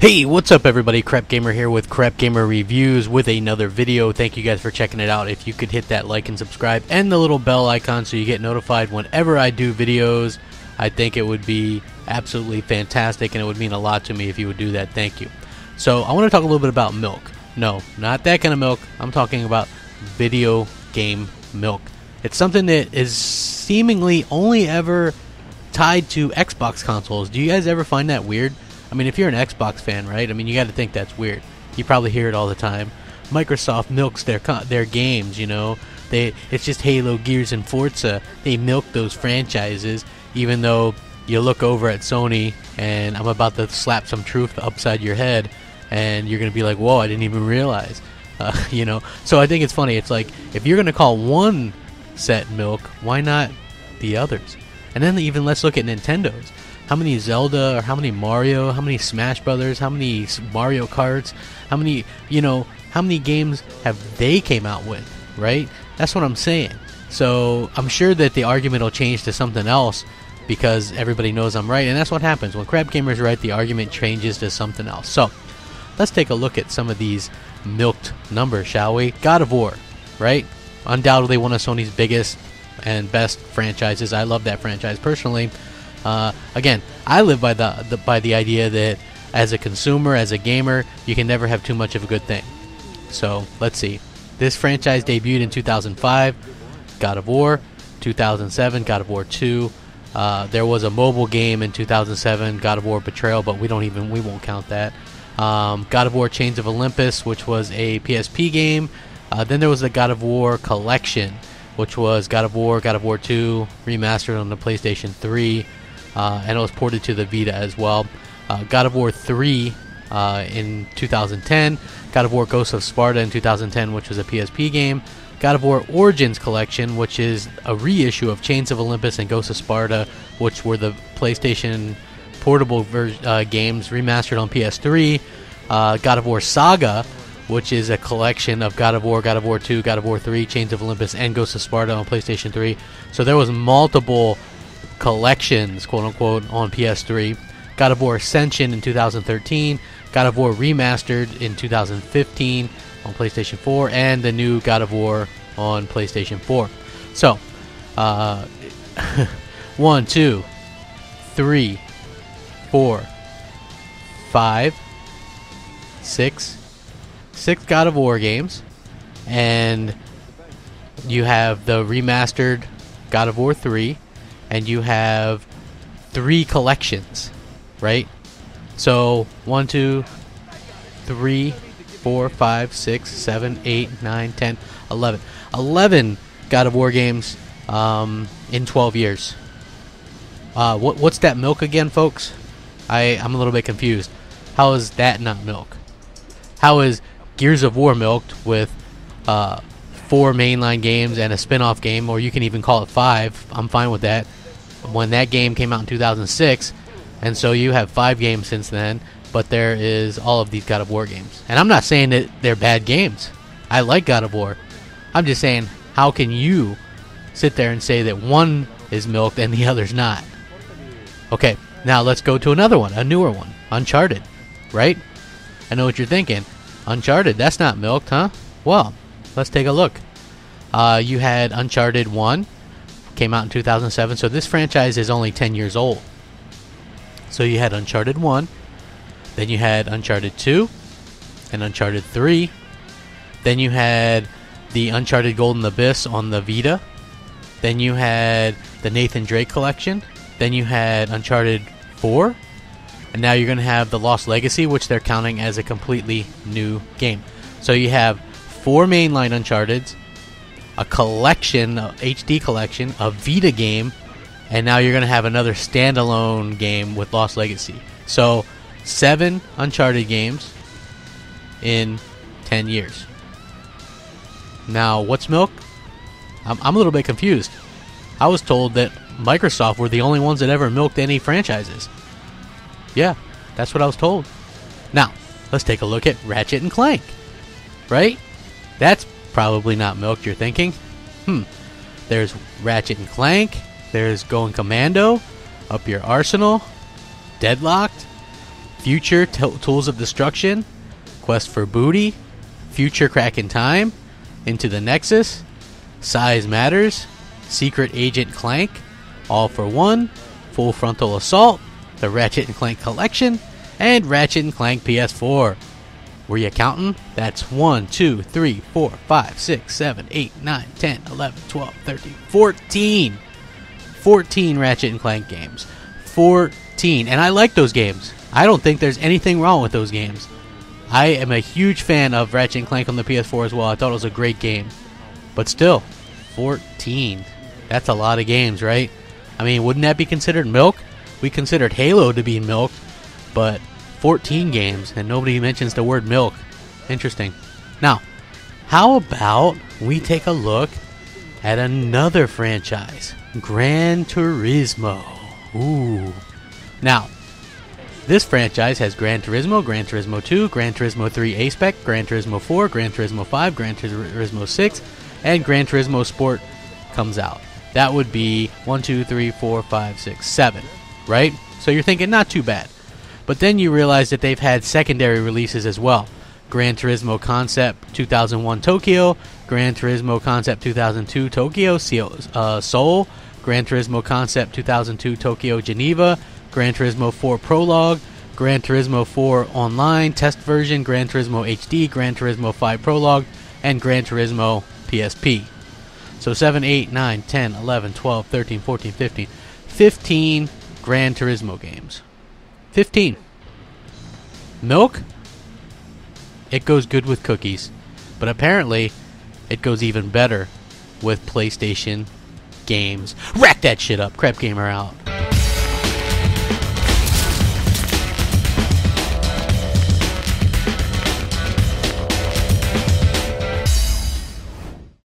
Hey, what's up everybody? Crapgamer here with Crapgamer Reviews with another video. Thank you guys for checking it out. If you could hit that like and subscribe and the little bell icon so you get notified whenever I do videos, I think it would be absolutely fantastic and it would mean a lot to me if you would do that. Thank you. So I want to talk a little bit about milk. No, not that kind of milk. I'm talking about video game milk. It's something that is seemingly only ever tied to Xbox consoles. Do you guys ever find that weird? I mean, if you're an Xbox fan, right? I mean, you got to think that's weird. You probably hear it all the time. Microsoft milks their games, you know. It's just Halo, Gears, and Forza. They milk those franchises, even though you look over at Sony, and I'm about to slap some truth upside your head, and you're going to be like, whoa, I didn't even realize. You know. So I think it's funny. It's like, if you're going to call one set milk, why not the others? And then even let's look at Nintendo's. How many Zelda, or how many Mario, how many Smash Brothers, how many Mario Karts, how many, how many games have they came out with, right? That's what I'm saying. So I'm sure that the argument will change to something else because everybody knows I'm right, and that's what happens. When Crapgamer's right, the argument changes to something else. So let's take a look at some of these milked numbers, shall we? God of War, right? Undoubtedly one of Sony's biggest and best franchises. I love that franchise personally. Again, I live by the idea that as a consumer, as a gamer, you can never have too much of a good thing. So let's see. This franchise debuted in 2005, God of War. 2007, God of War 2. There was a mobile game in 2007, God of War Betrayal, but we won't count that. God of War Chains of Olympus, which was a PSP game. Then there was the God of War Collection, which was God of War 2, remastered on the PlayStation 3. And it was ported to the Vita as well. God of War 3 in 2010. God of War Ghosts of Sparta in 2010, which was a PSP game. God of War Origins Collection, which is a reissue of Chains of Olympus and Ghosts of Sparta, which were the PlayStation portable games remastered on PS3. God of War Saga, which is a collection of God of War 2, God of War 3, Chains of Olympus, and Ghosts of Sparta on PlayStation 3. So there was multiple collections, quote unquote, on PS3. God of War Ascension in 2013, God of War Remastered in 2015 on PlayStation 4, and the new God of War on PlayStation 4. So, 1, 2, 3, 4, 5, 6 God of War games, and you have the remastered God of War 3. And you have 3 collections, right? So 1, 2, 3, 4, 5, 6, 7, 8, 9, 10, 11. 11 God of War games in 12 years. What's that milk again, folks? I'm a little bit confused. How is that not milk? How is Gears of War milked with 4 mainline games and a spin-off game, or you can even call it 5. I'm fine with that. When that game came out in 2006, and so you have 5 games since then, but there is all of these God of War games. And I'm not saying that they're bad games. I like God of War. I'm just saying, how can you sit there and say that one is milked and the other's not? Okay, now let's go to another one, a newer one, Uncharted, right? I know what you're thinking. Uncharted, that's not milked, huh? Well, let's take a look. You had Uncharted 1. Came out in 2007, so this franchise is only 10 years old. So you had Uncharted 1, then you had Uncharted 2, and Uncharted 3. Then you had the Uncharted Golden Abyss on the Vita. Then you had the Nathan Drake collection. Then you had Uncharted 4. And now you're going to have the Lost Legacy, which they're counting as a completely new game. So you have 4 mainline Uncharteds, a collection, a HD collection, a Vita game, and now you're going to have another standalone game with Lost Legacy. So 7 Uncharted games in 10 years. Now, what's milk? I'm a little bit confused. I was told that Microsoft were the only ones that ever milked any franchises. Yeah, that's what I was told. Now, let's take a look at Ratchet and Clank. Right? That's probably not milked, you're thinking. There's Ratchet and Clank. There's Going Commando, Up Your Arsenal, Deadlocked. Future Tools of Destruction, Quest for Booty, Future Crack in Time, Into the Nexus, Size Matters, Secret Agent Clank, All for One, Full Frontal Assault, the Ratchet and Clank Collection, and Ratchet and Clank PS4. Were you counting? That's 1, 2, 3, 4, 5, 6, 7, 8, 9, 10, 11, 12, 13, 14. 14 Ratchet and Clank games. 14. And I like those games. I don't think there's anything wrong with those games. I am a huge fan of Ratchet and Clank on the PS4 as well. I thought it was a great game. But still, 14. That's a lot of games, right? I mean, wouldn't that be considered milk? We considered Halo to be milk, but 14 games, and nobody mentions the word milk. Interesting. Now, how about we take a look at another franchise, Gran Turismo. Ooh. Now, this franchise has Gran Turismo, Gran Turismo 2, Gran Turismo 3 A-Spec, Gran Turismo 4, Gran Turismo 5, Gran Turismo 6, and Gran Turismo Sport comes out. That would be 1, 2, 3, 4, 5, 6, 7, right? So you're thinking not too bad. But then you realize that they've had secondary releases as well. Gran Turismo Concept 2001 Tokyo, Gran Turismo Concept 2002 Tokyo, Seoul, Gran Turismo Concept 2002 Tokyo Geneva, Gran Turismo 4 Prologue, Gran Turismo 4 Online Test Version, Gran Turismo HD, Gran Turismo 5 Prologue, and Gran Turismo PSP. So 7, 8, 9, 10, 11, 12, 13, 14, 15. 15 Gran Turismo games. 15. Milk? It goes good with cookies. But apparently, it goes even better with PlayStation games. Rack that shit up. Crapgamer out.